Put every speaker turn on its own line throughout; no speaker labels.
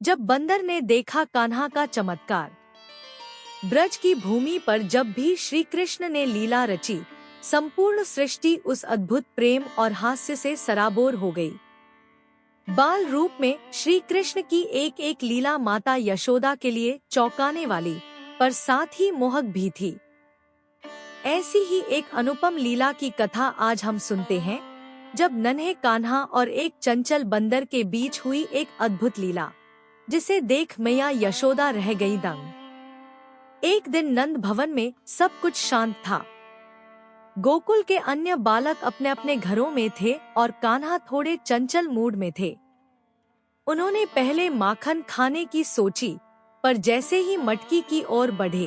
जब बंदर ने देखा कान्हा का चमत्कार। ब्रज की भूमि पर जब भी श्री कृष्ण ने लीला रची, संपूर्ण सृष्टि उस अद्भुत प्रेम और हास्य से सराबोर हो गई। बाल रूप में श्री कृष्ण की एक एक लीला माता यशोदा के लिए चौंकाने वाली, पर साथ ही मोहक भी थी। ऐसी ही एक अनुपम लीला की कथा आज हम सुनते हैं, जब नन्हे कान्हा और एक चंचल बंदर के बीच हुई एक अद्भुत लीला, जिसे देख मैया यशोदा रह गई दंग। एक दिन नंद भवन में सब कुछ शांत था। गोकुल के अन्य बालक अपने अपने घरों में थे और कान्हा थोड़े चंचल मूड में थे। उन्होंने पहले माखन खाने की सोची, पर जैसे ही मटकी की ओर बढ़े,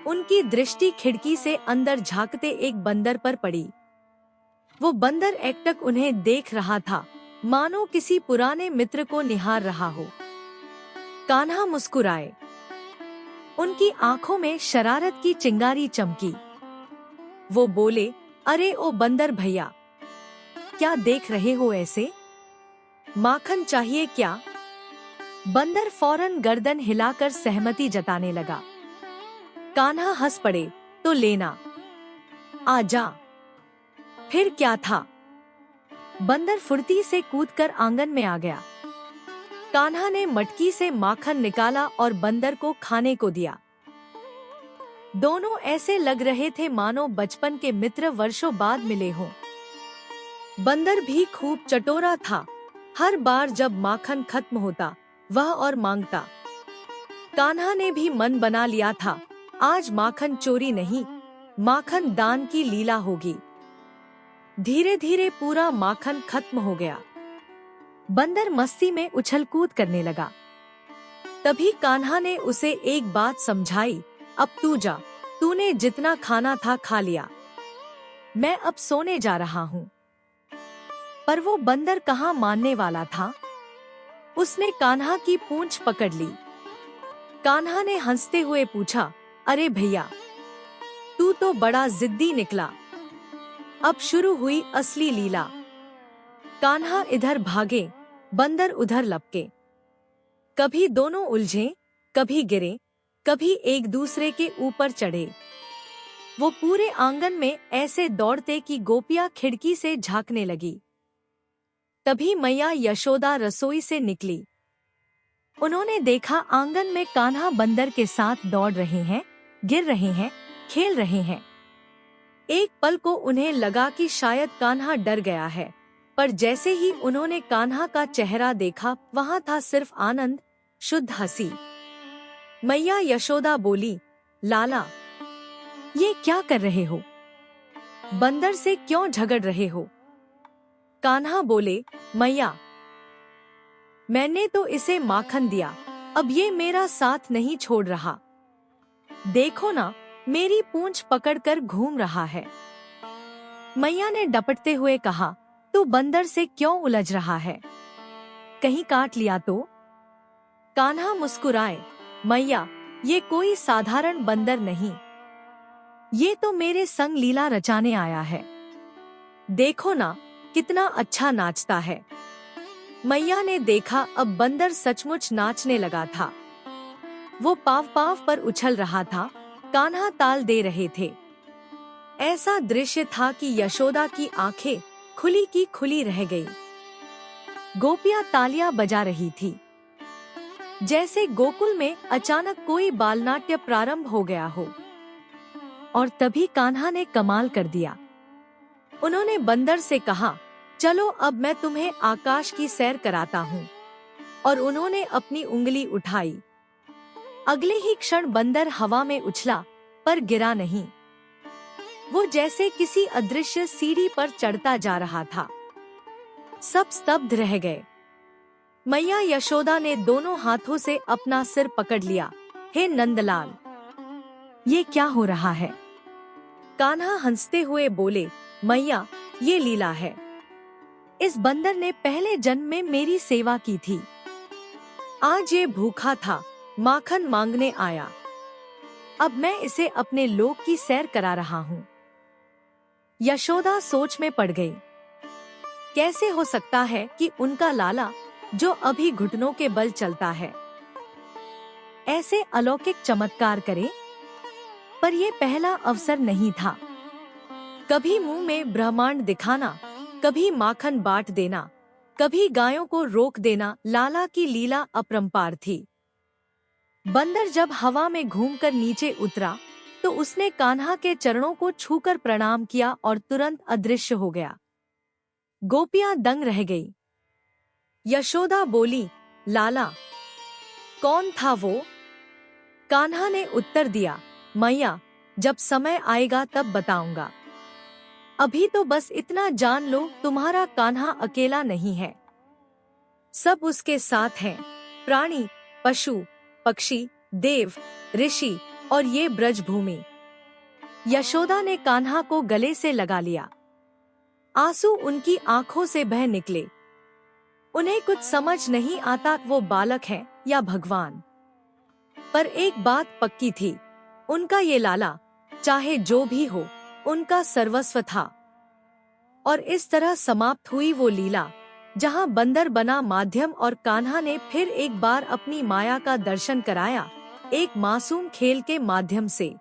उनकी दृष्टि खिड़की से अंदर झांकते एक बंदर पर पड़ी। वो बंदर एकटक उन्हें देख रहा था, मानो किसी पुराने मित्र को निहार रहा हो। कान्हा मुस्कुराए। उनकी आंखों में शरारत की चिंगारी चमकी। वो बोले, अरे ओ बंदर भैया, क्या देख रहे हो ऐसे? माखन चाहिए क्या? बंदर फौरन गर्दन हिलाकर सहमति जताने लगा। कान्हा हंस पड़े, तो लेना, आजा। फिर क्या था? बंदर फुर्ती से कूदकर आंगन में आ गया। कान्हा ने मटकी से माखन निकाला और बंदर को खाने को दिया। दोनों ऐसे लग रहे थे मानो बचपन के मित्र वर्षों बाद मिले हों। बंदर भी खूब चटोरा था। हर बार जब माखन खत्म होता, वह और मांगता। कान्हा ने भी मन बना लिया था, आज माखन चोरी नहीं, माखन दान की लीला होगी। धीरे धीरे पूरा माखन खत्म हो गया। बंदर मस्ती में उछल कूद करने लगा। तभी कान्हा ने उसे एक बात समझाई, अब तू जा, तूने जितना खाना था खा लिया, मैं अब सोने जा रहा हूँ। पर वो बंदर कहाँ मानने वाला था। उसने कान्हा की पूंछ पकड़ ली। कान्हा ने हंसते हुए पूछा, अरे भैया, तू तो बड़ा जिद्दी निकला। अब शुरू हुई असली लीला। कान्हा इधर भागे, बंदर उधर लपके। कभी दोनों उलझे, कभी गिरे, कभी एक दूसरे के ऊपर चढ़े। वो पूरे आंगन में ऐसे दौड़ते कि गोपियां खिड़की से झांकने लगी। तभी मैया यशोदा रसोई से निकली। उन्होंने देखा आंगन में कान्हा बंदर के साथ दौड़ रहे हैं, गिर रहे हैं, खेल रहे हैं। एक पल को उन्हें लगा कि शायद कान्हा डर गया है, पर जैसे ही उन्होंने कान्हा का चेहरा देखा, वहां था सिर्फ आनंद, शुद्ध हंसी। मैया यशोदा बोली, लाला, ये क्या कर रहे हो? बंदर से क्यों झगड़ रहे हो? कान्हा बोले, मैया, मैंने तो इसे माखन दिया, अब ये मेरा साथ नहीं छोड़ रहा। देखो ना, मेरी पूंछ पकड़कर घूम रहा है। मैया ने डपटते हुए कहा, तू बंदर से क्यों उलझ रहा है? कहीं काट लिया तो? कान्हा मुस्कुराए, मैया, ये कोई साधारण बंदर नहीं, ये तो मेरे संग लीला रचाने आया है। देखो ना, कितना अच्छा नाचता है। मैया ने देखा अब बंदर सचमुच नाचने लगा था। वो पाव पाव पर उछल रहा था, कान्हा ताल दे रहे थे। ऐसा दृश्य था कि यशोदा की आंखें खुली की खुली रह गई। गोपियां तालियां बजा रही थी, जैसे गोकुल में अचानक कोई बालनाट्य प्रारंभ हो गया हो। और तभी कान्हा ने कमाल कर दिया। उन्होंने बंदर से कहा, चलो अब मैं तुम्हें आकाश की सैर कराता हूँ। और उन्होंने अपनी उंगली उठाई। अगले ही क्षण बंदर हवा में उछला, पर गिरा नहीं। वो जैसे किसी अदृश्य सीढ़ी पर चढ़ता जा रहा था। सब स्तब्ध रह गए। मैया यशोदा ने दोनों हाथों से अपना सिर पकड़ लिया। हे नंदलाल, ये क्या हो रहा है? कान्हा हंसते हुए बोले, मैया, ये लीला है। इस बंदर ने पहले जन्म में मेरी सेवा की थी। आज ये भूखा था, माखन मांगने आया। अब मैं इसे अपने लोक की सैर करा रहा हूँ। यशोदा सोच में पड़ गई। कैसे हो सकता है कि उनका लाला, जो अभी घुटनों के बल चलता है, ऐसे अलौकिक चमत्कार करे, पर ये पहला अवसर नहीं था। कभी मुंह में ब्रह्मांड दिखाना, कभी माखन बांट देना, कभी गायों को रोक देना, लाला की लीला अपरंपार थी। बंदर जब हवा में घूमकर नीचे उतरा तो उसने कान्हा के चरणों को छूकर प्रणाम किया और तुरंत अदृश्य हो गया। गोपियां दंग रह गई। यशोदा बोली, लाला, कौन था वो? कान्हा ने उत्तर दिया, मैया, जब समय आएगा तब बताऊंगा। अभी तो बस इतना जान लो, तुम्हारा कान्हा अकेला नहीं है, सब उसके साथ हैं, प्राणी, पशु, पक्षी, देव, ऋषि और ये ब्रजभूमि। यशोदा ने कान्हा को गले से लगा लिया। आंसू उनकी आंखों से बह निकले। उन्हें कुछ समझ नहीं आता वो बालक है या भगवान। पर एक बात पक्की थी, उनका ये लाला, चाहे जो भी हो, उनका सर्वस्व था। और इस तरह समाप्त हुई वो लीला, जहां बंदर बना माध्यम और कान्हा ने फिर एक बार अपनी माया का दर्शन कराया, एक मासूम खेल के माध्यम से।